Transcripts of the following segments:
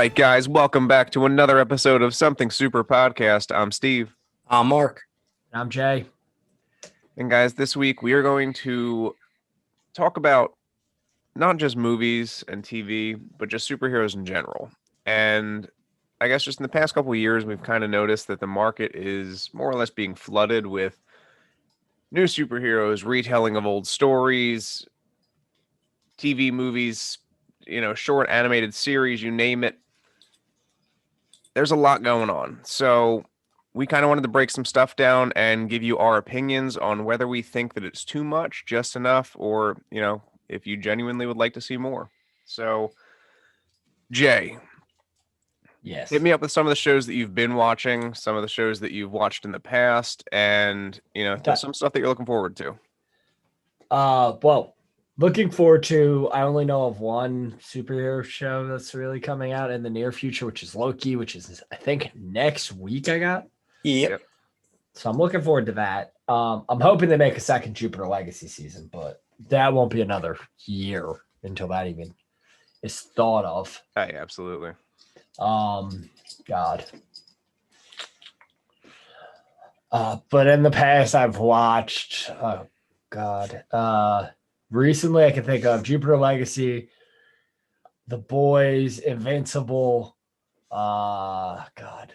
right, guys, welcome back to another episode of Something Super Podcast. I'm Steve. I'm Mark. I'm Jay. And guys, this week we are going to talk about not just movies and TV, but just superheroes in general. And I guess just in the past couple of years, we've kind of noticed that the market is more or less being flooded with new superheroes, retelling of old stories, TV movies, short animated series, you name it. There's a lot going on. So we kind of wanted to break some stuff down and give you our opinions on whether we think that it's too much, just enough, or, if you genuinely would like to see more. So, Jay. Yes. Hit me up with some of the shows that you've been watching, some of the shows that you've watched in the past, and, some stuff that you're looking forward to. Well, looking forward to, I only know of one superhero show that's really coming out in the near future, which is Loki, which is, I think, next week I got. Yep. So I'm looking forward to that. I'm hoping they make a second Jupiter Legacy season, but that won't be another year until that even is thought of. Oh, yeah, absolutely. God. But in the past I've watched, recently I can think of Jupiter Legacy, The Boys, Invincible, Falcon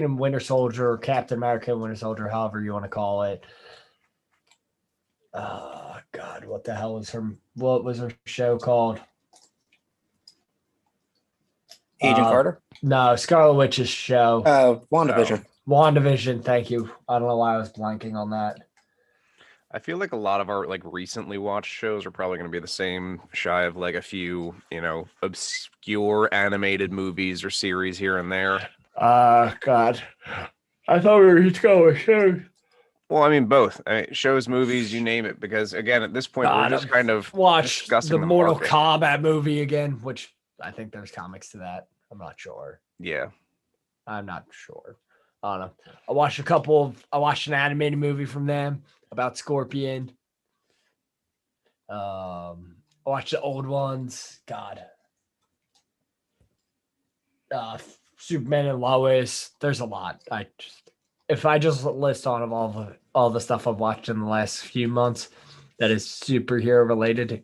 and Winter Soldier, Captain America and Winter Soldier, however you want to call it. What was her show called? Agent Carter? No, Scarlet Witch's show. WandaVision. WandaVision, thank you. I don't know why I was blanking on that. I feel like a lot of our recently watched shows are probably going to be the same, shy of a few, obscure animated movies or series here and there. God. I thought we were just going with shows. Well, I mean, both. Shows, movies, you name it. Because, again, at this point, we're just kind of watch discussing the Mortal Kombat movie again, which I think there's comics to that. I'm not sure. Yeah. I'm not sure. I don't know. I watched an animated movie from them about Scorpion. I watched the old ones. God. Superman and Lois. There's a lot. If I just list on of all the stuff I've watched in the last few months that is superhero related,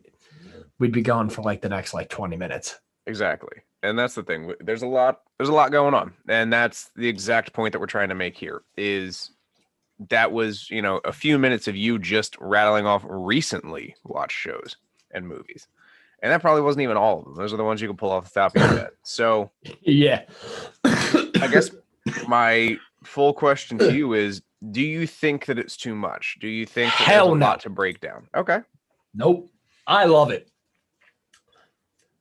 we'd be going for the next 20 minutes. Exactly. And that's the thing. There's a lot going on. And that's the exact point that we're trying to make here is that was, a few minutes of you just rattling off recently watched shows and movies. And that probably wasn't even all of them. Those are the ones you can pull off the top of your head. So yeah. I guess my full question to you is, do you think that it's too much? Do you think that there's a lot to break down? Okay. Nope. I love it.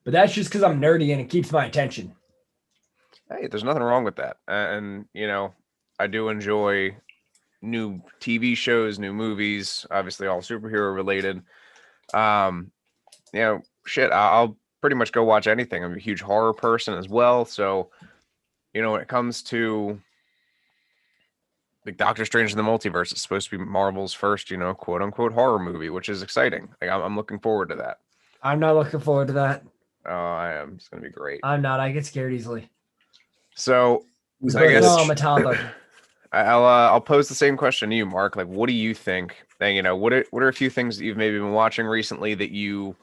But that's just because I'm nerdy and it keeps my attention. Hey, there's nothing wrong with that. And, I do enjoy new TV shows, new movies, obviously all superhero related. I'll pretty much go watch anything. I'm a huge horror person as well. So, when it comes to Doctor Strange in the Multiverse, it's supposed to be Marvel's first, quote unquote horror movie, which is exciting. I'm looking forward to that. I'm not looking forward to that. Oh, I am. It's going to be great. I'm not. I get scared easily. So I guess I'm a toddler. I'll pose the same question to you, Mark. What do you think? And, what are a few things that you've maybe been watching recently that you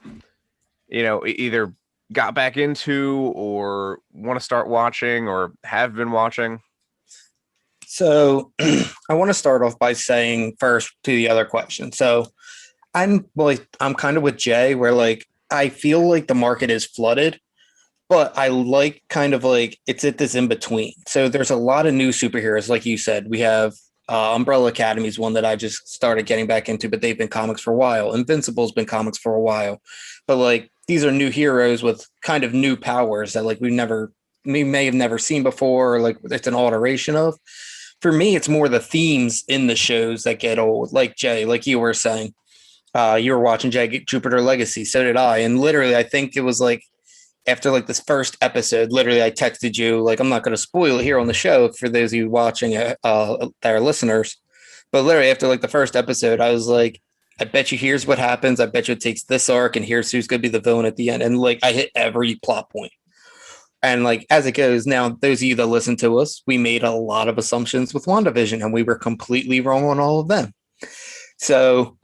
either got back into or want to start watching or have been watching? So I want to start off by saying first to the other question. So I'm kind of with Jay where I feel like the market is flooded, but I it's at this in between. So there's a lot of new superheroes. Like you said, we have Umbrella Academy is one that I just started getting back into, but they've been comics for a while. Invincible's been comics for a while, but these are new heroes with kind of new powers that we may have never seen before, or it's an alteration of. For me, it's more the themes in the shows that get old. Like Jay, like you were saying, you were watching Jupiter Legacy. So did I. And literally, I think it was after this first episode, literally I texted you, I'm not going to spoil it here on the show for those of you watching that are listeners. But literally after the first episode, I was I bet you here's what happens. I bet you it takes this arc, and here's who's going to be the villain at the end. And like I hit every plot point. And like as it goes now, those of you that listen to us, we made a lot of assumptions with WandaVision, and we were completely wrong on all of them. So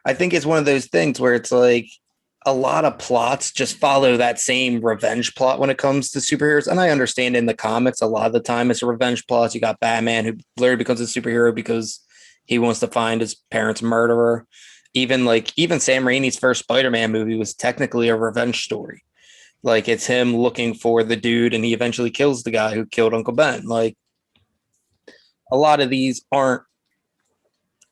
I think it's one of those things where it's like a lot of plots just follow that same revenge plot when it comes to superheroes. And I understand in the comics, a lot of the time it's a revenge plot. You got Batman who literally becomes a superhero because he wants to find his parents' murderer. Even Sam Raimi's first Spider-Man movie was technically a revenge story. Like it's him looking for the dude and he eventually kills the guy who killed Uncle Ben. Like a lot of these aren't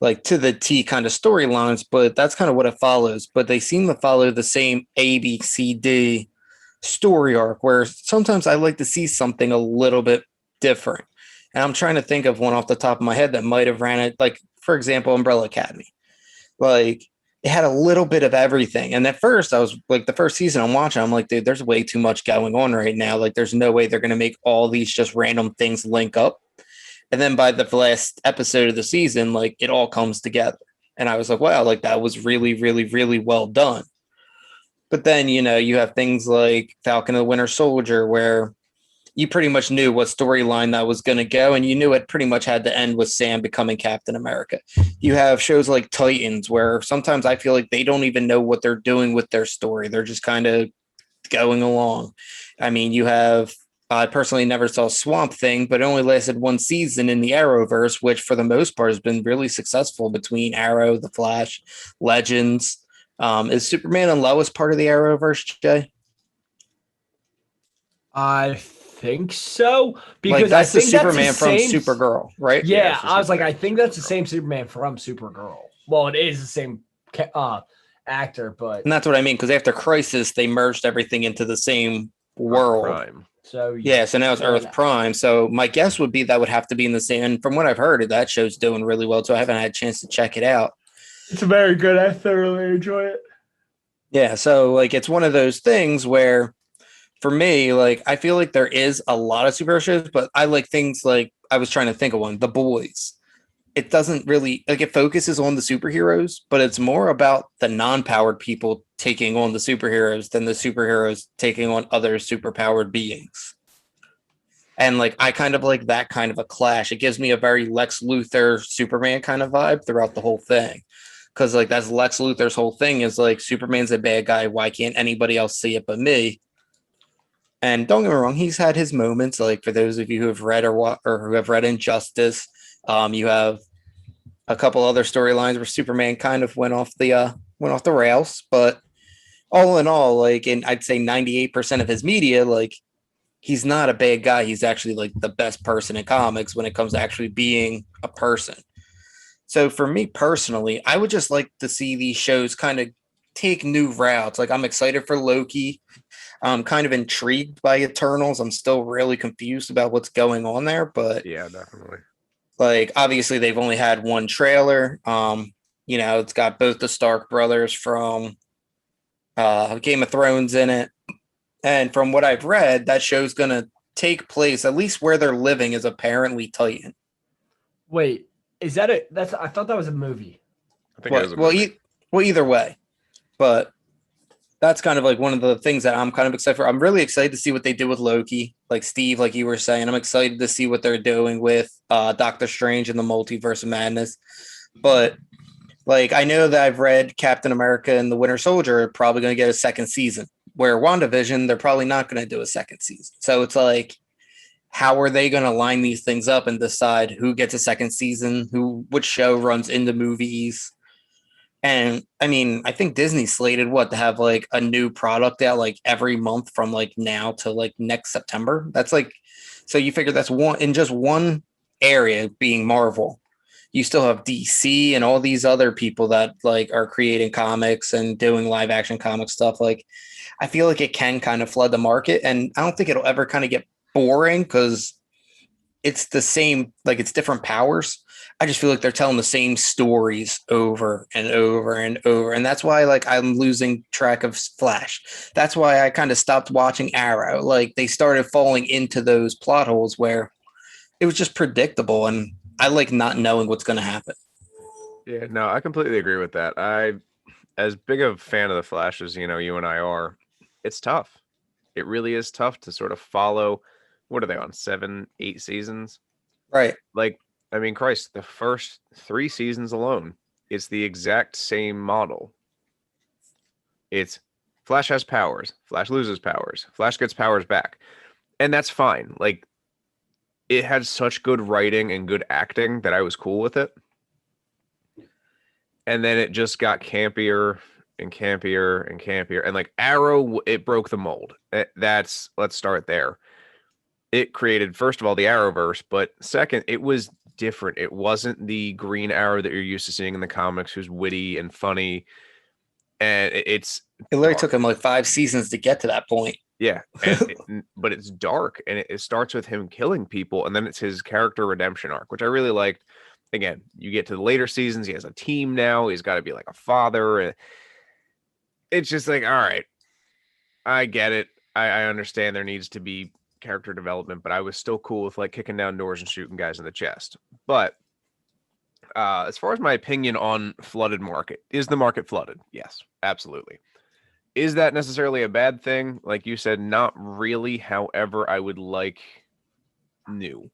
like to the T kind of storylines, but that's kind of what it follows. But they seem to follow the same A, B, C, D story arc, where sometimes I like to see something a little bit different. And I'm trying to think of one off the top of my head that might have ran it, like, for example, Umbrella Academy. Like, it had a little bit of everything. And at first, I was like, the first season I'm watching, I'm like, dude, there's way too much going on right now. Like, there's no way they're going to make all these just random things link up. And then by the last episode of the season, like it all comes together. And I was like, wow, like that was really, really, really well done. But then, you have things like Falcon and the Winter Soldier, where you pretty much knew what storyline that was going to go. And you knew it pretty much had to end with Sam becoming Captain America. You have shows like Titans, where sometimes I feel like they don't even know what they're doing with their story. They're just kind of going along. I mean, you have I personally never saw Swamp Thing, but it only lasted one season in the Arrowverse, which for the most part has been really successful between Arrow, The Flash, Legends. Is Superman and Lois part of the Arrowverse, Jay? I think so, because like that's I think the Superman that's the from same, Supergirl, right? Yeah, Yeah, I was like, I think that's the same Superman from Supergirl. Well, it is the same actor, but And that's what I mean, because after Crisis, they merged everything into the same world. Prime. so Yeah, so now it's Earth Prime. So my guess would be that would have to be in the same. And from what I've heard, that show's doing really well too. I haven't had a chance to check it out. It's very good. I thoroughly enjoy it. Yeah, so like it's one of those things where for me, like I feel like there is a lot of superhero shows, but I like things like I was trying to think of one, The Boys. It doesn't really like it focuses on the superheroes, but it's more about the non-powered people taking on the superheroes than the superheroes taking on other superpowered beings. And like I kind of like that kind of a clash. It gives me a very Lex Luthor Superman kind of vibe throughout the whole thing. Cause like that's Lex Luthor's whole thing is like Superman's a bad guy. Why can't anybody else see it but me? And don't get me wrong, he's had his moments. Like for those of you who have read or who have read Injustice, you have a couple other storylines where Superman kind of went off the rails. But all in all, like, and I'd say 98% of his media, like, he's not a bad guy. He's actually like the best person in comics when it comes to actually being a person. So for me personally, I would just like to see these shows kind of take new routes. Like I'm excited for Loki. I'm kind of intrigued by Eternals. I'm still really confused about what's going on there, but yeah, definitely. Like obviously they've only had one trailer. It's got both the Stark brothers from Game of Thrones in it. And from what I've read, that show's gonna take place, at least where they're living is apparently Titan. Wait, is that it? I thought that was a movie. I think it is a movie. Either way. But that's kind of like one of the things that I'm kind of excited for. I'm really excited to see what they do with Loki. Like Steve, like you were saying, I'm excited to see what they're doing with Doctor Strange and the Multiverse of Madness. But like I know that I've read Captain America and the Winter Soldier are probably going to get a second season. Where WandaVision, they're probably not going to do a second season. So it's like, how are they going to line these things up and decide who gets a second season, which show runs into movies? And I mean, I think Disney slated to have like a new product out like every month from like now to like next September. That's like, so you figure that's one in just one area being Marvel. You still have DC and all these other people that like are creating comics and doing live action comic stuff. Like, I feel like it can kind of flood the market, and I don't think it'll ever kind of get boring because it's the same, like it's different powers. I just feel like they're telling the same stories over and over and over. And that's why like I'm losing track of Flash. That's why I kind of stopped watching Arrow. Like they started falling into those plot holes where it was just predictable. And I like not knowing what's going to happen. Yeah, no, I completely agree with that. As big of a fan of the Flash as you and I are, it's tough. It really is tough to sort of follow. What are they on 7, 8 seasons? Right. Like, I mean, Christ, the first 3 seasons alone, it's the exact same model. It's Flash has powers, Flash loses powers, Flash gets powers back, and that's fine. Like, it had such good writing and good acting that I was cool with it. And then it just got campier and campier and campier. And like Arrow, it broke the mold. Let's start there. It created, first of all, the Arrowverse, but second, it was different. It wasn't the Green Arrow that you're used to seeing in the comics, who's witty and funny. And it's It literally dark. took him like 5 seasons to get to that point. Yeah, but it's dark, and it starts with him killing people, and then it's his character redemption arc, which I really liked. Again, you get to the later seasons, he has a team now, he's got to be like a father, and it's just like, all right, I get it. I understand there needs to be character development, but I was still cool with like kicking down doors and shooting guys in the chest. But as far as my opinion on flooded market, is the market flooded? Yes, absolutely. Is that necessarily a bad thing? Like you said, not really. However, I would like new.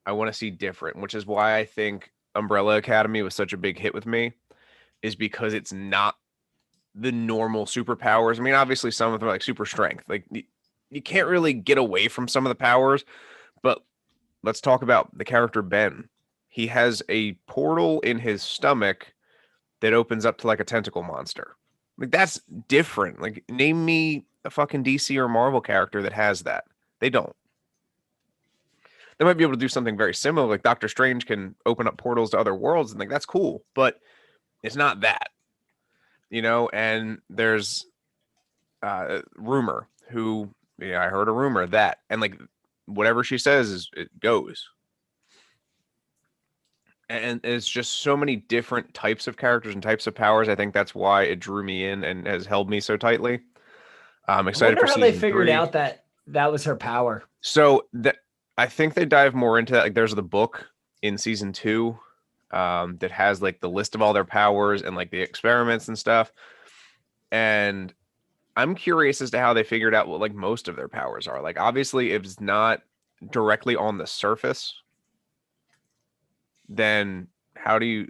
I want to see different, which is why I think Umbrella Academy was such a big hit with me, is because it's not the normal superpowers. I mean, obviously some of them are like super strength. Like you can't really get away from some of the powers, but let's talk about the character Ben. He has a portal in his stomach that opens up to like a tentacle monster. Like that's different. Like name me a fucking DC or Marvel character that has that. They don't. They might be able to do something very similar. Like Doctor Strange can open up portals to other worlds, and like that's cool, but it's not that. And there's Rumor, who I heard a rumor that, and like whatever she says it goes. And it's just so many different types of characters and types of powers. I think that's why it drew me in and has held me so tightly. I'm I excited wonder for how season they figured 3. out that that was her power. So I think they dive more into that. Like there's the book in season 2 that has like the list of all their powers and like the experiments and stuff. And I'm curious as to how they figured out what like most of their powers are. Like obviously if it's not directly on the surface, then how do you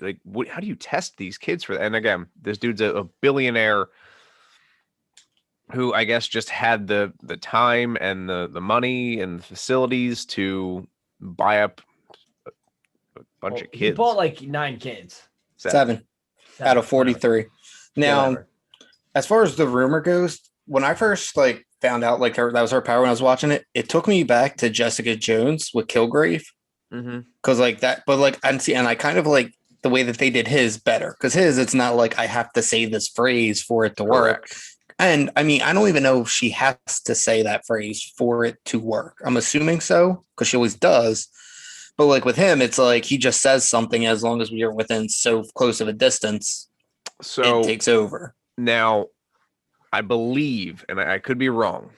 how do you test these kids for that? And again, this dude's a billionaire who I guess just had the time and the money and the facilities to buy up a bunch of He kids. bought like 9 kids. 7 out of 43. Now, Whatever. as far as the rumor goes, when I first like found out like that was her power when I was watching it, it took me back to Jessica Jones with Kilgrave. Because like that, but like and I kind of like the way that they did his better, because his, it's not like I have to say this phrase for it to work. And I mean, I don't even know if she has to say that phrase for it to work. I'm assuming so, because she always does. But like with him, it's like he just says something, as long as we are within so close of a distance, So it takes over. now I believe, and I could be wrong,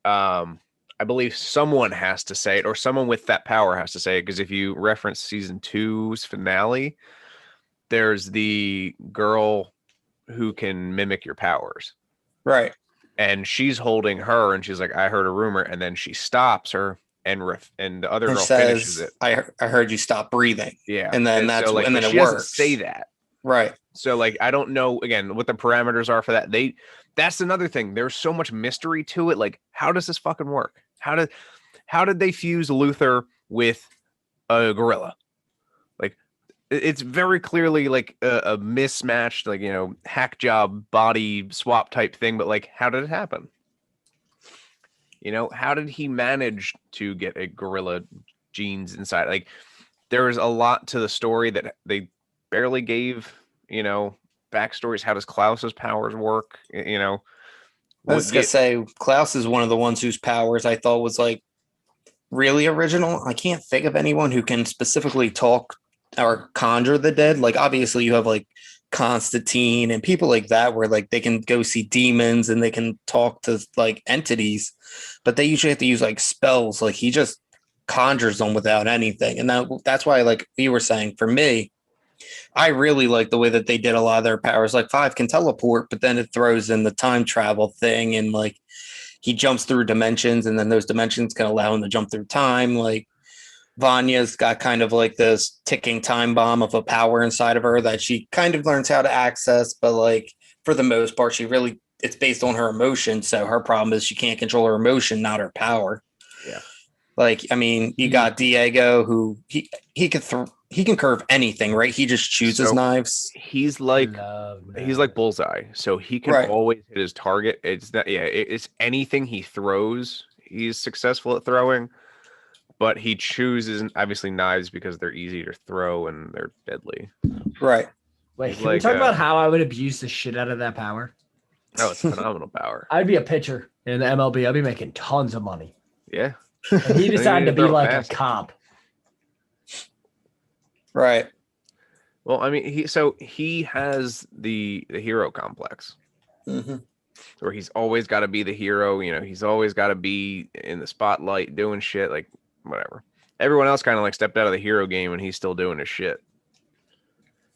I believe someone has to say it, or someone with that power has to say it, because if you reference season 2's finale, there's the girl who can mimic your powers. Right. And she's holding her, and she's like, I heard a rumor, and then she stops her, and the other And girl says, finishes it. I heard you stop breathing. Yeah. And then that's so, like, and then but it she doesn't works. say that. Right. So like I don't know again what the parameters are for that. That's another thing. There's so much mystery to it. Like, how does this fucking work? How did they fuse Luther with a gorilla? Like it's very clearly like a mismatched, like, hack job body swap type thing, but like how did it happen? How did he manage to get a gorilla genes inside? Like there was a lot to the story that they barely gave, backstories. How does Klaus's powers work? I was gonna say Klaus is one of the ones whose powers I thought was like really original. I can't think of anyone who can specifically talk or conjure the dead. Like obviously you have like Constantine and people like that, where like they can go see demons and they can talk to like entities, but they usually have to use like spells. Like he just conjures them without anything. And that's why, like you were saying, for me, I really like the way that they did a lot of their powers. Like Five can teleport, but then it throws in the time travel thing, and like he jumps through dimensions, and then those dimensions can allow him to jump through time. Like Vanya's got kind of like this ticking time bomb of a power inside of her that she kind of learns how to access, but like for the most part, she really it's based on her emotion. So her problem is she can't control her emotion, not her power. Yeah. Like, I mean, you got Diego who he can curve anything, right? He just chooses So knives. he's like Bullseye, so he can Right. always hit his target. It's that it's anything he throws, he's successful at throwing. But he chooses obviously knives because they're easy to throw and they're deadly. Right. Wait, He's can we like, talk about how I would abuse the shit out of that power? Oh, it's phenomenal power. I'd be a pitcher in the MLB. I'd be making tons of money. Yeah. And he decided to be throw like fast. a cop. Right. Well, I mean, he has the hero complex Mm-hmm. where he's always got to be the hero. You know, he's always got to be in the spotlight doing shit, like whatever. Everyone else kind of like stepped out of the hero game and he's still doing his shit.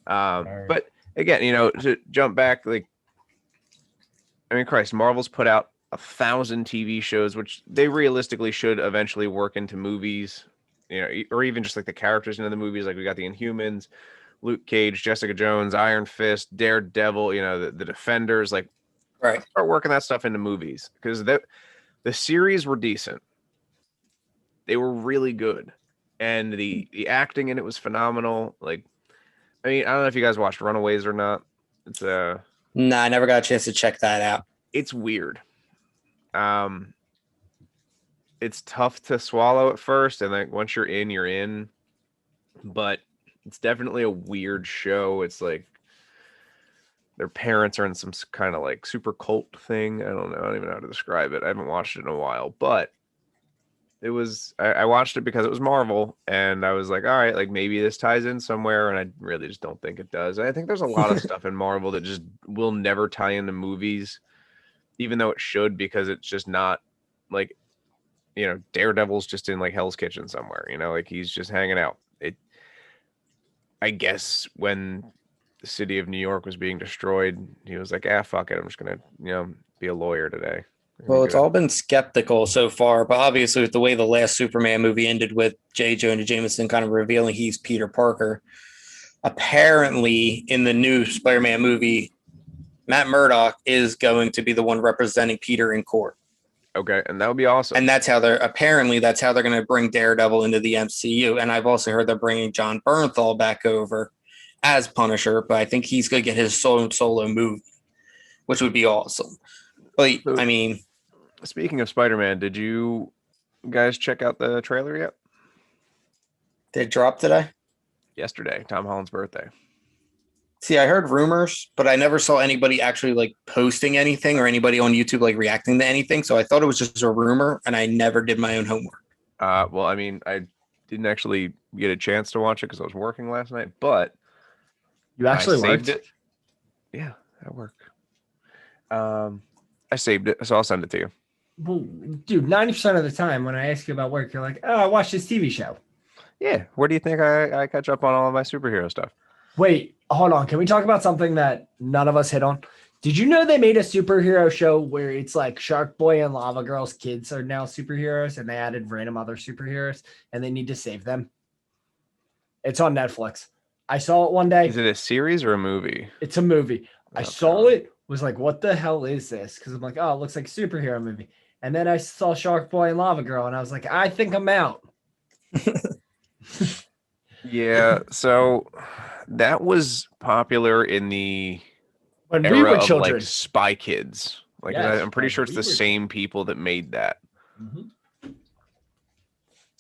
But again, you know, to jump back, like, I mean, Christ, Marvel's put out 1,000 TV shows, which they realistically should eventually work into movies, you know, or even just like the characters into the movies. Like we got the Inhumans, Luke Cage, Jessica Jones, Iron Fist, Daredevil, you know, the Defenders, like, Right. start working that stuff into movies because the series were decent. They were really good. And the acting in it was phenomenal. Like, I mean, I don't know if you guys watched Runaways or not. It's Nah, I never got a chance to check that out. it's weird. It's tough to swallow at first, and like once you're in. But it's definitely a weird show. It's like their parents are in some kind of like super cult thing. I don't know. I don't even know how to describe it. I haven't watched it in a while, but it was. I watched it because it was Marvel, and I was like, all right, like maybe this ties in somewhere, and I really just don't think it does. I think there's a lot of stuff in Marvel that just will never tie into movies, even though it should, because it's just not like, you know, Daredevil's just in like Hell's Kitchen somewhere, you know, like he's just hanging out. I guess when the city of New York was being destroyed, he was like, fuck it. I'm just going to, you know, be a lawyer today. Well, it's all been skeptical so far, but obviously with the way the last Superman movie ended with J. Jonah Jameson kind of revealing he's Peter Parker, apparently in the new Spider-Man movie, Matt Murdock is going to be the one representing Peter in court. Okay, and that would be awesome. And that's how they're going to bring Daredevil into the MCU. And I've also heard they're bringing John Bernthal back over as Punisher, but I think he's going to get his solo movie, which would be awesome. But So, I mean, speaking of Spider-Man, did you guys check out the trailer yet? did it drop today? Yesterday, Tom Holland's birthday. See, I heard rumors, but I never saw anybody actually like posting anything or anybody on YouTube like reacting to anything. So I thought it was just a rumor, and I never did my own homework. Well, I mean, I didn't actually get a chance to watch it because I was working last night, but You actually I saved worked? it. Yeah, at work. I saved it, so I'll send it to you. Well, dude, 90% of the time when I ask you about work, you're like, oh, I watched this TV show. Yeah, where do you think I catch up on all of my superhero stuff? Wait, hold on. Can we talk about something that none of us hit on? Did you know they made a superhero show where it's like Shark Boy and Lava Girl's kids are now superheroes, and they added random other superheroes and they need to save them? It's on Netflix. I saw it one day. Is it a series or a movie? It's a movie. I Okay. saw it, was like, what the hell is this? Because I'm like, oh, it looks like a superhero movie. And then I saw Shark Boy and Lava Girl, and I was like, I think I'm out. Yeah, so that was popular in the When we era were of children. like Spy Kids. Like Yes, I'm pretty when sure it's we the were same people that made that. Mhm.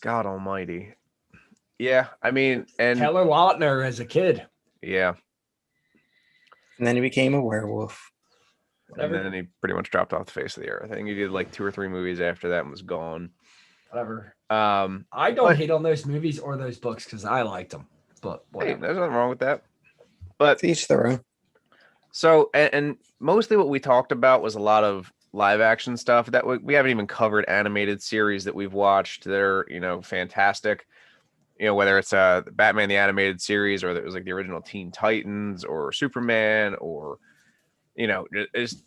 God almighty. Yeah, I mean, and Taylor Lautner as a kid. yeah, And then he became a werewolf. Whatever. and then he pretty much dropped off the face of the earth. I think he did like 2 or 3 movies after that and was gone. Whatever. But- I don't hate on those movies or those books because I liked them. But Hey, whatever. there's nothing wrong with that. But To each their own. so, and mostly what we talked about was a lot of live action stuff that we haven't even covered animated series that we've watched that are, you know, fantastic. whether it's Batman the animated series or it was like the original Teen Titans or Superman or just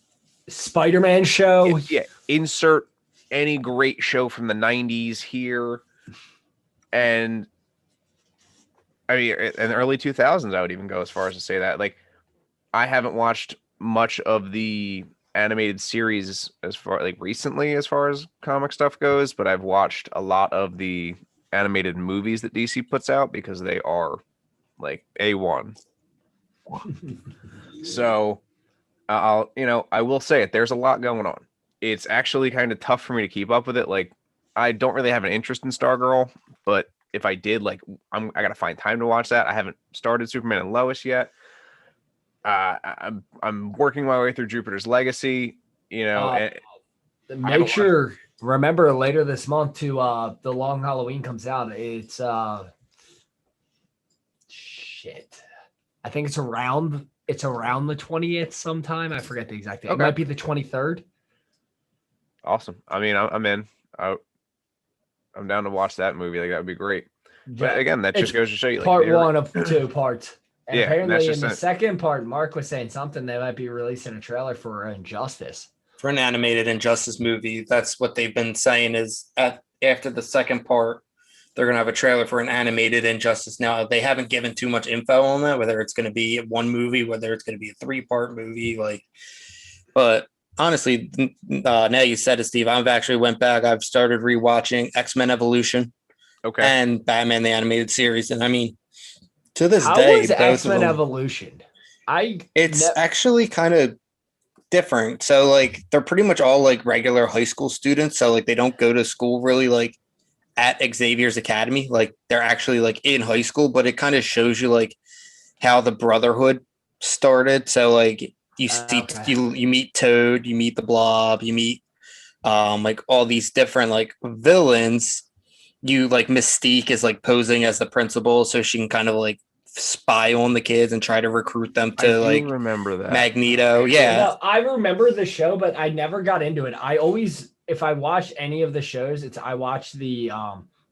Spider-Man show. yeah, insert any great show from the 90s here. And I mean, in the early 2000s, I would even go as far as to say that. Like, I haven't watched much of the animated series as far like recently as far as comic stuff goes, but I've watched a lot of the animated movies that DC puts out because they are like A1. So I will say it. There's a lot going on. It's actually kind of tough for me to keep up with it. Like, I don't really have an interest in Stargirl, but if I did, like, I gotta find time to watch that. I haven't started Superman and Lois yet. I'm working my way through Jupiter's Legacy. Make sure remember later this month to the Long Halloween comes out. It's shit. I think it's around the 20th sometime. I forget the exact date. Okay. It might be the 23rd. Awesome. I mean, I'm in. I'm down to watch that movie. Like, that would be great. Yeah, but again, that just goes to show you, like, part one of 2 parts. And yeah, apparently in the second part, Mark was saying something. They might be releasing a trailer for Injustice. For an animated Injustice movie. That's what they've been saying is after the second part, they're going to have a trailer for an animated Injustice. Now, they haven't given too much info on that, whether it's going to be one movie, whether it's going to be a 3-part movie. But honestly, now you said it, Steve, I've actually went back. I've started rewatching X-Men Evolution and Batman the Animated Series. And I mean, to this day, was X-Men Evolution? It's actually kind of different. So like they're pretty much all like regular high school students. So like they don't go to school really like at Xavier's Academy. Like they're actually like in high school, but it kind of shows you like how the Brotherhood started. So like you see you meet Toad, you meet the Blob, you meet like all these different like villains. You like Mystique is like posing as the principal, so she can kind of like spy on the kids and try to recruit them to remember that Magneto. Yeah. No, I remember the show, but I never got into it. I always, if I watch any of the shows, I watch the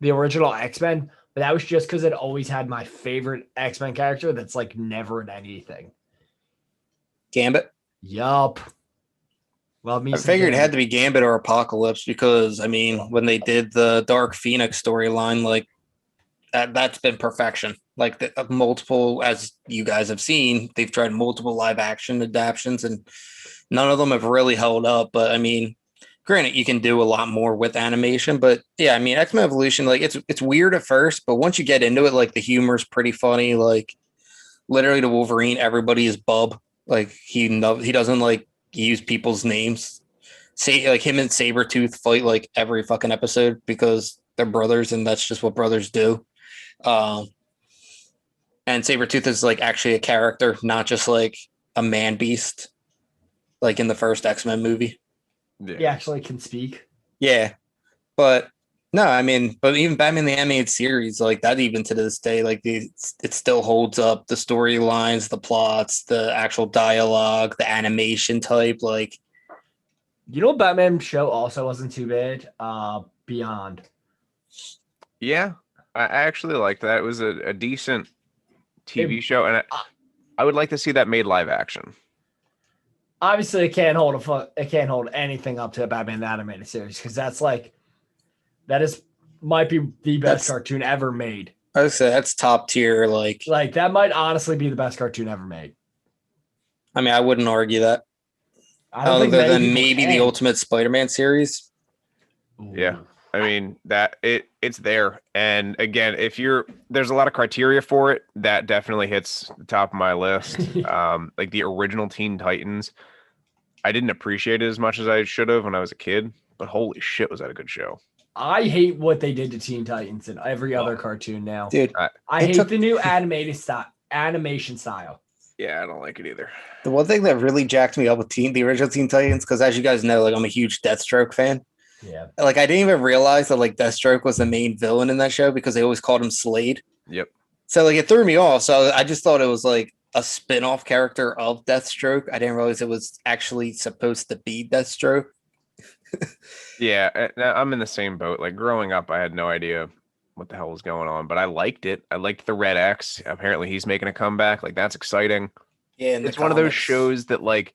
original X-Men, but that was just because it always had my favorite X-Men character that's like never in anything. Gambit. Yup. Well, I figured it had to be Gambit or Apocalypse because I mean, when they did the Dark Phoenix storyline, like that's been perfection. Like multiple, as you guys have seen, they've tried multiple live action adaptations and none of them have really held up. But I mean, granted, you can do a lot more with animation, but yeah, I mean, X-Men Evolution, like it's weird at first, but once you get into it, like the humor is pretty funny. Like literally the Wolverine, everybody is Bub. Like he doesn't like use people's names. Say like him and Sabretooth fight like every fucking episode because they're brothers and that's just what brothers do. And Sabretooth is like actually a character, not just like a man beast, like in the first X-Men movie. Yeah. He actually can speak. Yeah. But no, I mean, but even Batman the Animated Series, like that even to this day, like it still holds up. The storylines, the plots, the actual dialogue, the animation type, like Batman show also wasn't too bad. Beyond. Yeah. I actually liked that. It was a decent TV show, and I would like to see that made live action. Obviously, it can't hold anything up to a Batman the Animated Series because might be the best cartoon ever made. I would say that's top tier. Like that might honestly be the best cartoon ever made. I mean, I wouldn't argue that. Other than maybe the Ultimate Spider-Man series. Yeah. I mean it's there. And again, there's a lot of criteria for it that definitely hits the top of my list. Like the original Teen Titans, I didn't appreciate it as much as I should have when I was a kid, but holy shit, was that a good show. I hate what they did to Teen Titans and every other cartoon now. Dude, I hate the new animation style. Yeah, I don't like it either. The one thing that really jacked me up with the original Teen Titans, because as you guys know, like I'm a huge Deathstroke fan. Yeah. Like I didn't even realize that like Deathstroke was the main villain in that show because they always called him Slade. Yep. So like it threw me off. So I just thought it was like a spin-off character of Deathstroke. I didn't realize it was actually supposed to be Deathstroke. Yeah, I'm in the same boat. Like growing up, I had no idea what the hell was going on, but I liked it. I liked the Red X. Apparently he's making a comeback. Like, that's exciting. Yeah, in the It's one of those comics. shows that, like,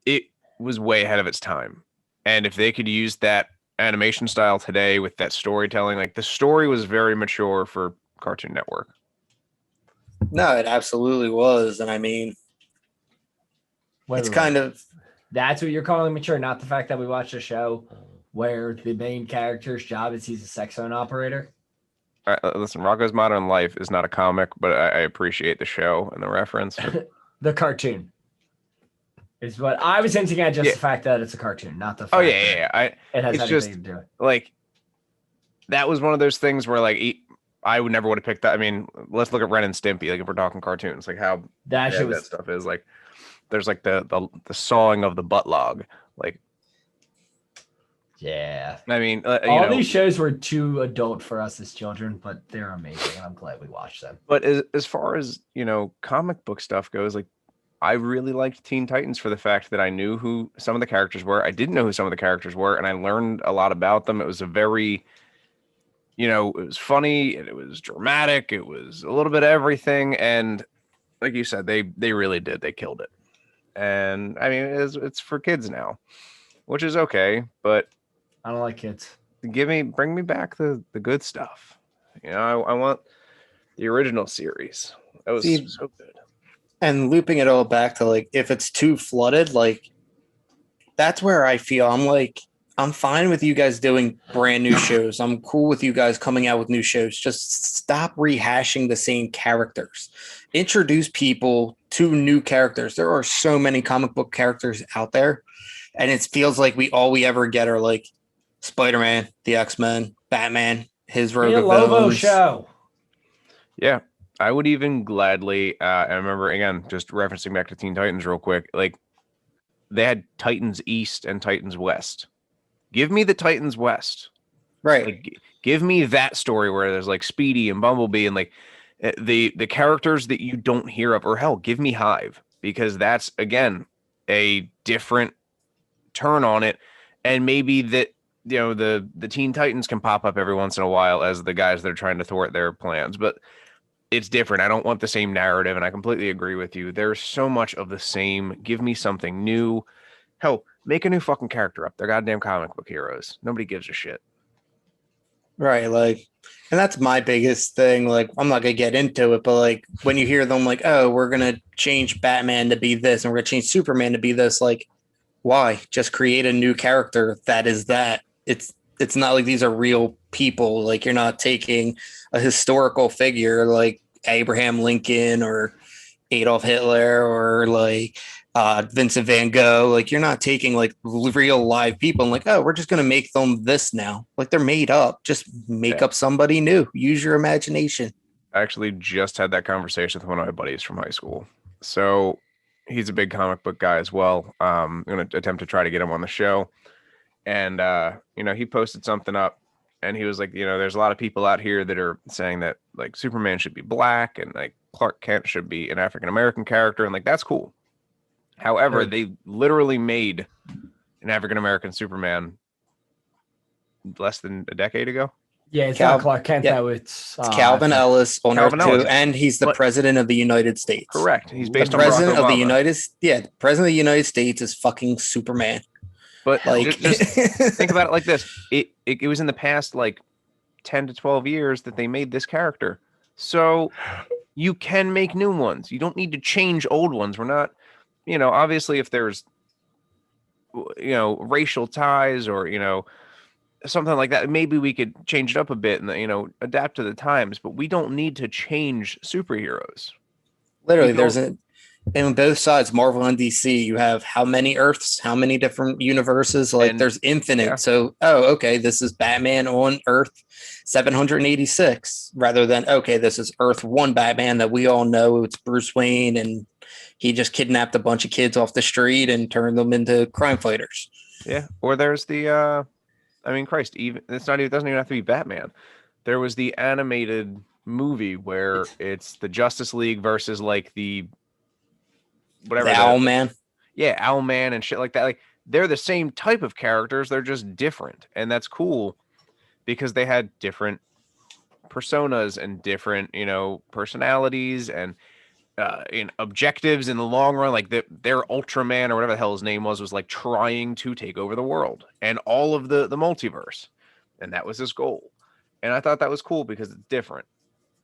it was way ahead of its time. And if they could use that animation style today with that storytelling, like, the story was very mature for Cartoon Network. No, it absolutely was. And I mean, it's kind of That's what you're calling mature, not the fact that we watched a show where the main character's job is he's a sex zone operator. Listen, Rocko's Modern Life is not a comic, but I appreciate the show and the reference. The cartoon is what I was hinting at, just the fact that it's a cartoon, not the fact it has it's anything just to do with it. like, that was one of those things where, like, I would never would have picked that. I mean, let's look at Ren and Stimpy. Like, if we're talking cartoons, like how That shit that was stuff is. Like, there's like the sawing of the butt log. Like, yeah. I mean, all these shows were too adult for us as children, but they're amazing, and I'm glad we watched them. But as far as, comic book stuff goes, like, I really liked Teen Titans for the fact that I knew who some of the characters were. I didn't know who some of the characters were, and I learned a lot about them. It was a very, it was funny and it was dramatic. It was a little bit of everything, and like you said, they really did. They killed it. And I mean, it's for kids now, which is okay, but I don't like kids. bring me back the good stuff. I want the original series. That was so good. And looping it all back to, like, if it's too flooded, like, that's where I feel I'm like, I'm fine with you guys doing brand new shows. I'm cool with you guys coming out with new shows. Just stop rehashing the same characters. Introduce people to new characters. There are so many comic book characters out there, and it feels like all we ever get are like Spider-Man, the X-Men, Batman, his Rogue of Lobo Villains. show. Yeah, I would even gladly. I remember, again, just referencing back to Teen Titans real quick. Like, they had Titans East and Titans West. Give me the Titans West, right? Like, give me that story where there's like Speedy and Bumblebee and like the characters that you don't hear of, or hell, give me Hive, because that's, again, a different turn on it, and maybe that the Teen Titans can pop up every once in a while as the guys that are trying to thwart their plans, but it's different. I don't want the same narrative, and I completely agree with you. There's so much of the same. Give me something new. Hell, make a new fucking character up. They're goddamn comic book heroes. Nobody gives a shit. Right. Like, and that's my biggest thing. Like, I'm not going to get into it, but like, when you hear them like, oh, we're going to change Batman to be this and we're going to change Superman to be this, like, why? Just create a new character that is that. It's not like these are real people. Like, you're not taking a historical figure like Abraham Lincoln or Adolf Hitler or like Vincent Van Gogh. Like, you're not taking like real live people and like, oh, we're just going to make them this now. Like, they're made up. Just make up somebody new. Use your imagination. I actually just had that conversation with one of my buddies from high school. So he's a big comic book guy as well. I'm going to attempt to try to get him on the show. And, he posted something up, and he was like, there's a lot of people out here that are saying that like Superman should be black and like Clark Kent should be an African-American character. And like, that's cool. However, they literally made an African-American Superman less than a decade ago. Yeah, it's not Clark Kent, though. It's Calvin Ellis on Calvin Earth Ellis. 2, and he's the president of the United States. Correct. He's based the on president Barack of the Obama. the president of the United States is fucking Superman. But like, just think about it like this. It was in the past like 10 to 12 years that they made this character. So you can make new ones. You don't need to change old ones. We're not, obviously if there's, racial ties or, something like that, maybe we could change it up a bit and, adapt to the times, but we don't need to change superheroes. Literally, in both sides, Marvel and DC, you have how many Earths, how many different universes, like there's infinite. Yeah. So, okay, this is Batman on Earth 786 rather than, okay, this is Earth 1 Batman that we all know it's Bruce Wayne and he just kidnapped a bunch of kids off the street and turned them into crime fighters. Yeah. Or there's the, Christ, it doesn't even have to be Batman. There was the animated movie where it's the Justice League versus like the Owlman. Yeah, Owlman and shit like that. Like, they're the same type of characters, they're just different, and that's cool because they had different personas and different, personalities and objectives in the long run. Like their Ultraman or whatever the hell his name was like trying to take over the world and all of the multiverse, and that was his goal. And I thought that was cool because it's different.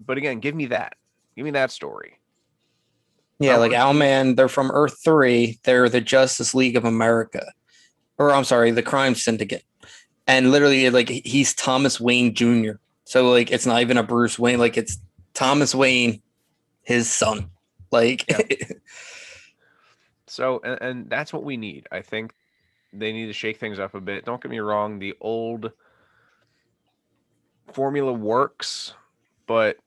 But again, give me that story. Yeah, like Owlman, they're from Earth 3. They're the Justice League of America. Or I'm sorry, the Crime Syndicate. And literally, like, he's Thomas Wayne Jr. So, like, it's not even a Bruce Wayne. Like, it's Thomas Wayne, his son. Like, yeah. So, and that's what we need. I think they need to shake things up a bit. Don't get me wrong. The old formula works, but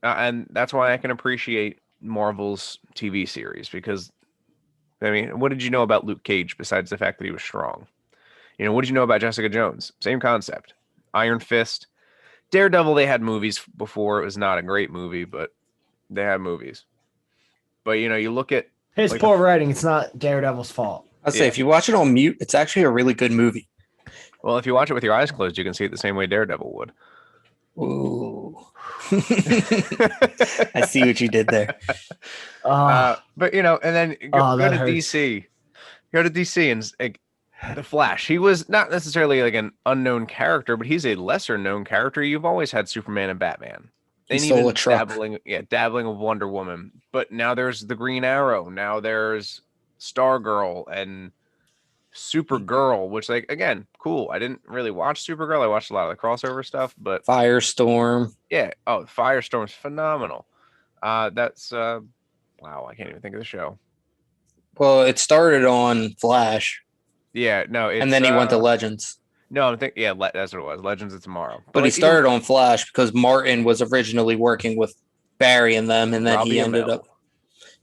and that's why I can appreciate Marvel's TV series, because I mean, what did you know about Luke Cage besides the fact that he was strong? What did you know about Jessica Jones? Same concept. Iron Fist. Daredevil, they had movies before. It was not a great movie, but they had movies. But you look at his poor writing. It's not Daredevil's fault. I'd say if you watch it on mute, it's actually a really good movie. Well, if you watch it with your eyes closed, you can see it the same way Daredevil would. Ooh. I see what you did there. But and then go to DC. Go to DC and like, the Flash. He was not necessarily like an unknown character, but he's a lesser known character. You've always had Superman and Batman. He stole a truck. Dabbling with Wonder Woman. But now there's the Green Arrow. Now there's Stargirl and Supergirl, which, like, again, cool. I didn't really watch Supergirl. I watched a lot of the crossover stuff, but Firestorm. Yeah. Oh, Firestorm's phenomenal. That's wow. I can't even think of the show. Well, it started on Flash. Yeah. No. And then he went to Legends. No, I think that's what it was. Legends of Tomorrow. But he started on Flash because Martin was originally working with Barry and them, and then he ended up.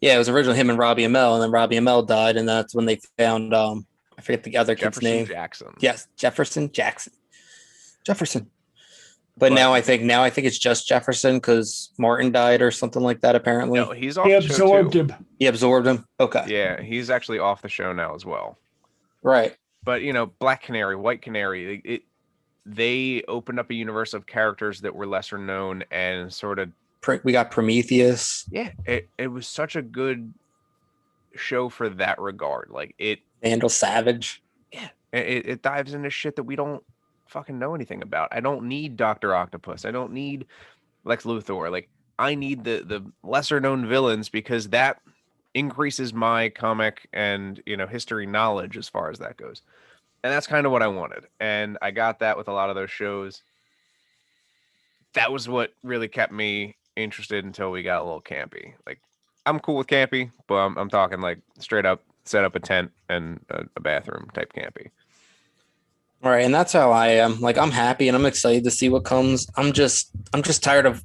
Yeah, it was originally him and Robbie Amell, and then Robbie Amell died, and that's when they found I forget the other kid's name. Jackson. Yes, Jefferson. But now I think it's just Jefferson because Martin died or something like that. Apparently, no, he's off. He absorbed him. He absorbed him. Okay. Yeah, he's actually off the show now as well. Right. But Black Canary, White Canary, they opened up a universe of characters that were lesser known and sort of. We got Prometheus. Yeah, it was such a good show for that regard. Like Vandal Savage. Yeah, it dives into shit that we don't fucking know anything about. I don't need Dr. Octopus. I don't need Lex Luthor. Like, I need the lesser known villains because that increases my comic and history knowledge as far as that goes. And that's kind of what I wanted. And I got that with a lot of those shows. That was what really kept me interested until we got a little campy. Like, I'm cool with campy, but I'm talking like straight up set up a tent and a bathroom type campy. All right, and that's how I am. Like, I'm happy and I'm excited to see what comes. I'm just tired of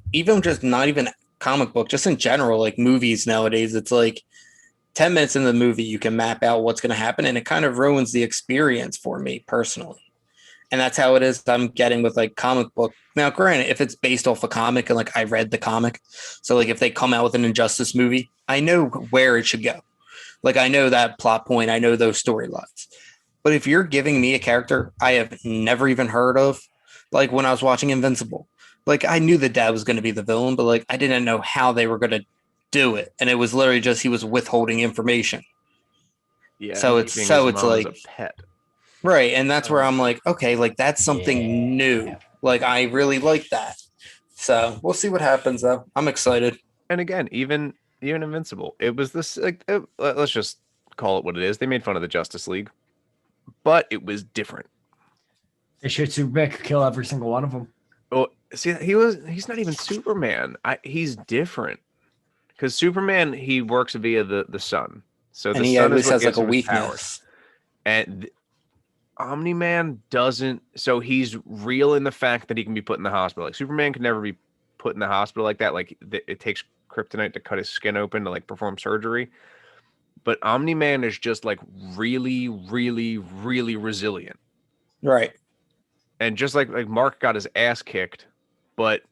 not even comic book, just in general, like movies nowadays. It's like 10 minutes in the movie, you can map out what's going to happen, and it kind of ruins the experience for me personally. And that's how it is I'm getting with like comic book. Now, granted, if it's based off a comic and like I read the comic, so like if they come out with an Injustice movie, I know where it should go. Like, I know that plot point, I know those storylines. But if you're giving me a character I have never even heard of, like when I was watching Invincible, like I knew the dad was going to be the villain, but like I didn't know how they were going to do it. And it was literally just he was withholding information. Yeah. So it's like a pet. Right. And that's where I'm like, okay, like that's something new. Like I really like that. So we'll see what happens though. I'm excited. And again, even Invincible, it was this like let's just call it what it is. They made fun of the Justice League, but it was different. They should Superman could kill every single one of them. Oh, see, he's not even Superman. He's different because Superman, he works via the sun. So the sun is what has gives like a him his powers. weakness. And Omni-Man doesn't. So he's real in the fact that he can be put in the hospital. Like Superman can never be put in the hospital like that. Like it takes kryptonite to cut his skin open to like perform surgery. But Omni-Man is just like really, really, really resilient. Right. And just like Mark got his ass kicked, but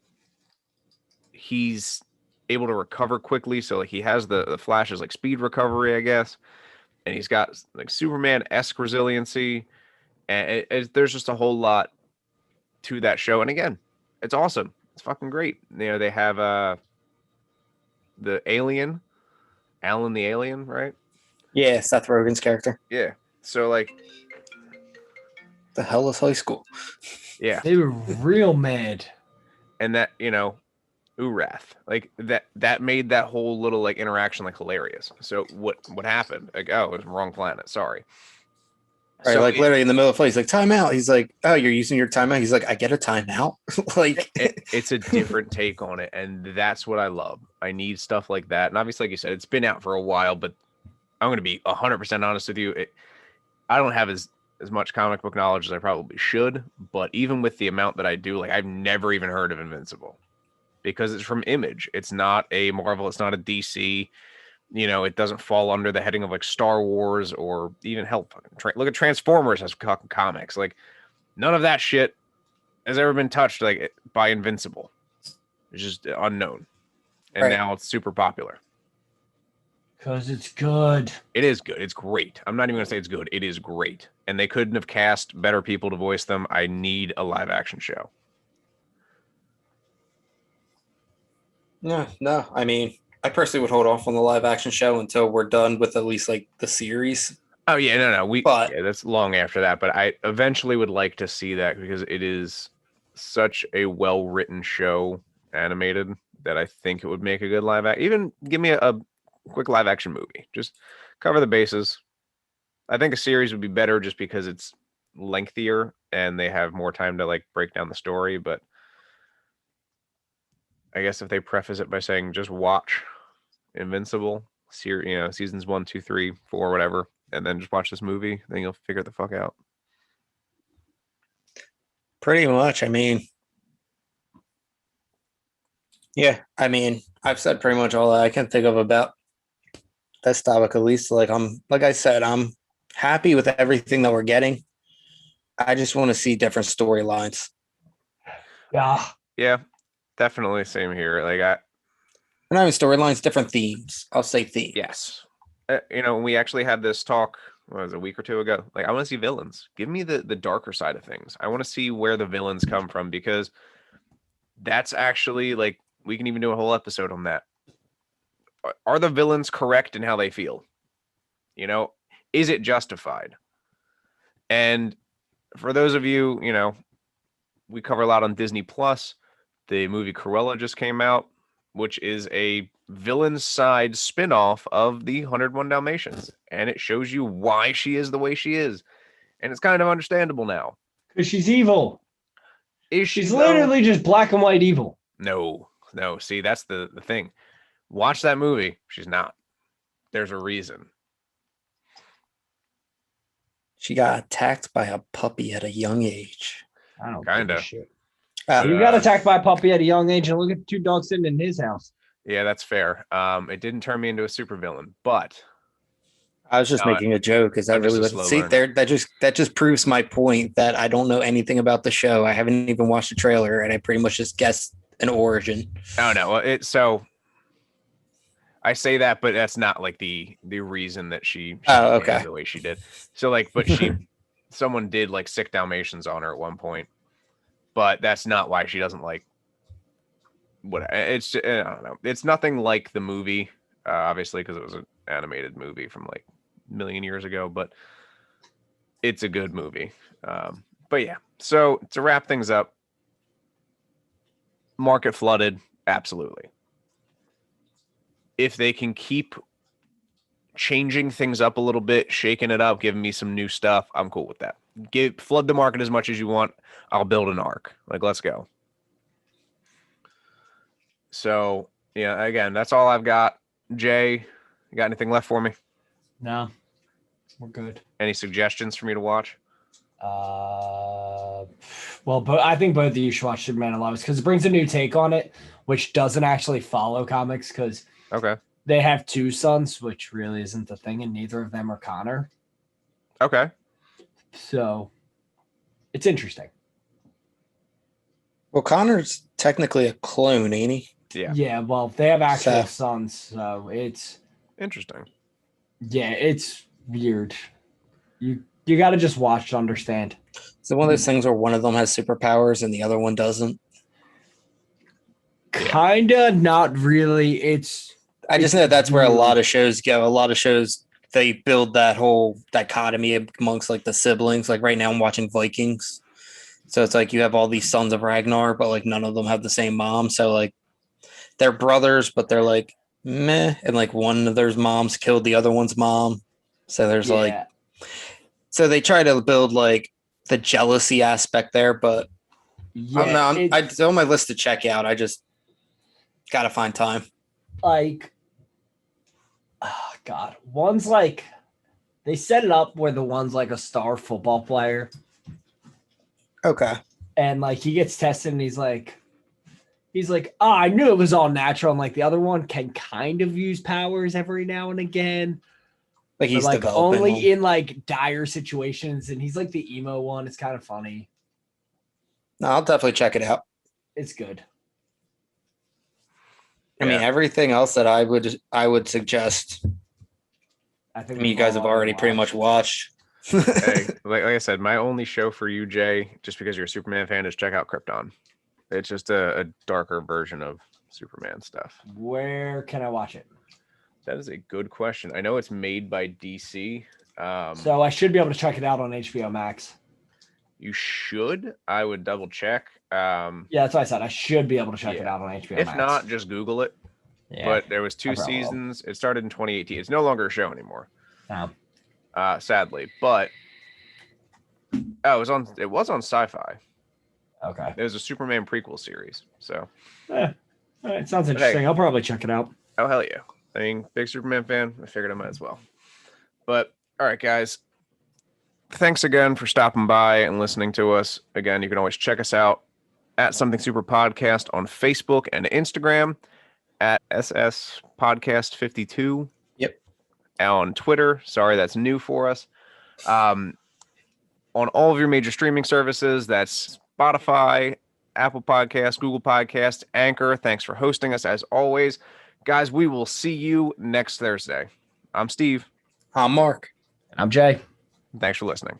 he's able to recover quickly. So like he has the Flash's like speed recovery, I guess. And he's got like Superman-esque resiliency. And there's just a whole lot to that show. And again, It's awesome. It's fucking great. You know, they have the alien, Alan the alien, right? Yeah, Seth Rogen's character. Yeah. So like, The hell is high school? yeah, They were real mad. and that Urath, like that made that whole little like interaction like hilarious. So what happened? Like, oh, it was wrong planet. Sorry. Right, So like literally in the middle of the play, he's like, timeout. He's like, oh, you're using your timeout. He's like, I get a timeout. Like, it's a different take on it, and that's what I love. I need stuff like that, and obviously, like you said, it's been out for a while, but I'm going to be 100% honest with you. I don't have as much comic book knowledge as I probably should, but even with the amount that I do, like I've never even heard of Invincible because it's from Image. It's not a Marvel. It's not a DC. You know, it doesn't fall under the heading of like Star Wars or even hell. Look at Transformers as comics. Like none of that shit has ever been touched like by Invincible. It's just unknown, and right. now it's super popular. Because it's good. It is good. It's great. I'm not even gonna say it's good. It is great, and they couldn't have cast better people to voice them. I need a live action show. No. I mean, I personally would hold off on the live action show until we're done with at least like the series. Oh yeah, no. But that's long after that. But I eventually would like to see that because it is such a well written show, animated, that I think it would make a good live act. Even give me a quick live action movie. Just cover the bases. I think a series would be better just because it's lengthier and they have more time to like break down the story. But I guess if they preface it by saying just watch Invincible, seasons 1, 2, 3, 4, whatever, and then just watch this movie, then you'll figure the fuck out. pretty much, I mean, yeah, I mean, I've said pretty much all that I can think of about this topic. At least, like I said, I'm happy with everything that we're getting. I just want to see different storylines. Yeah. Definitely same here. Like Not even storylines, different themes. I'll say themes. yes, we actually had this talk. What was it, a week or two ago? Like I want to see villains. Give me the darker side of things. I want to see where the villains come from because that's actually like we can even do a whole episode on that. Are the villains correct in how they feel? Is it justified? And for those of you, we cover a lot on Disney Plus. The movie Cruella just came out, which is a villain side spin-off of the 101 Dalmatians. And it shows you why she is the way she is. And it's kind of understandable now. Because she's evil. She's literally just black and white evil. No. See, that's the thing. Watch that movie. She's not. There's a reason. She got attacked by a puppy at a young age. I don't Kinda. give a shit. Uh, You got attacked by a puppy at a young age, and look at the two dogs sitting in his house. Yeah, that's fair. It didn't turn me into a supervillain, but I was just No, making a joke because I I'm just really a was slow see learner. there. That just proves my point that I don't know anything about the show. I haven't even watched the trailer, and I pretty much just guessed an origin. oh no, so I say that, but that's not like the reason that she Oh, behaved okay. the way she did. So like, but someone did like sick Dalmatians on her at one point, but that's not why she doesn't like. What it's I don't know. It's nothing like the movie, obviously, because it was an animated movie from like a million years ago, but it's a good movie. But yeah, so to wrap things up, market flooded, absolutely. If they can keep changing things up a little bit, shaking it up, giving me some new stuff, I'm cool with that. Flood the market as much as you want. I'll build an arc. Like, let's go. So yeah, again, that's all I've got. Jay, you got anything left for me? No, we're good. Any suggestions for me to watch? Well, but I think both of you should watch Superman and Lois because it brings a new take on it, which doesn't actually follow comics because Okay. they have two sons, which really isn't the thing, and neither of them are Connor. Okay. So it's interesting. Well, Connor's technically a clone, ain't he? Yeah. Yeah, well, they have actual So- sons, so it's Interesting. it's weird. You got to just watch to understand. So one of those things where one of them has superpowers and the other one doesn't. Kinda, not really. I just It's know that's where a weird. lot of shows go. A lot of shows they build that whole dichotomy amongst like the siblings. Like right now, I'm watching Vikings, so it's like you have all these sons of Ragnar, but like none of them have the same mom. So like they're brothers, but they're like meh, and like one of their moms killed the other one's mom. So there's like, Yeah. so they try to build like the jealousy aspect there, but I don't Yeah. know. It's It's on my list to check out. I just gotta find time. like, oh God. One's like, they set it up where the one's like a star football player, Okay. and like he gets tested, and he's like, oh, I knew it was all natural. And like the other one can kind of use powers every now and again, Like but he's like developing. only in like dire situations. And he's like the emo one. It's kind of funny. No, I'll definitely check it out. It's good. I mean, everything else that I would suggest. I think You guys have already pretty much watched. Hey, like I said, my only show for you, Jay, just because you're a Superman fan, is check out Krypton. It's just a darker version of Superman stuff. Where can I watch it? That is a good question. I know it's made by DC. So I should be able to check it out on HBO Max. You should. I would double check. Yeah, that's what I said. I should be able to check it Yeah. out on HBO If Max. not, just Google it. Yeah, But there was I two probably will. seasons. It started in 2018. It's no longer a show anymore, No. sadly. But it was on Sci-Fi. Okay. It was a Superman prequel series. So, All right, sounds interesting. I'll probably check it out. oh hell yeah! I mean, big Superman fan. I figured I might as well. But all right, guys. Thanks again for stopping by and listening to us. Again, you can always check us out at Something Super Podcast on Facebook and Instagram, at SS Podcast 52. Yep. On Twitter. Sorry, that's new for us. On all of your major streaming services, that's Spotify, Apple Podcasts, Google Podcasts, Anchor. Thanks for hosting us as always. Guys, we will see you next Thursday. I'm Steve. I'm Mark. I'm Jay. Thanks for listening.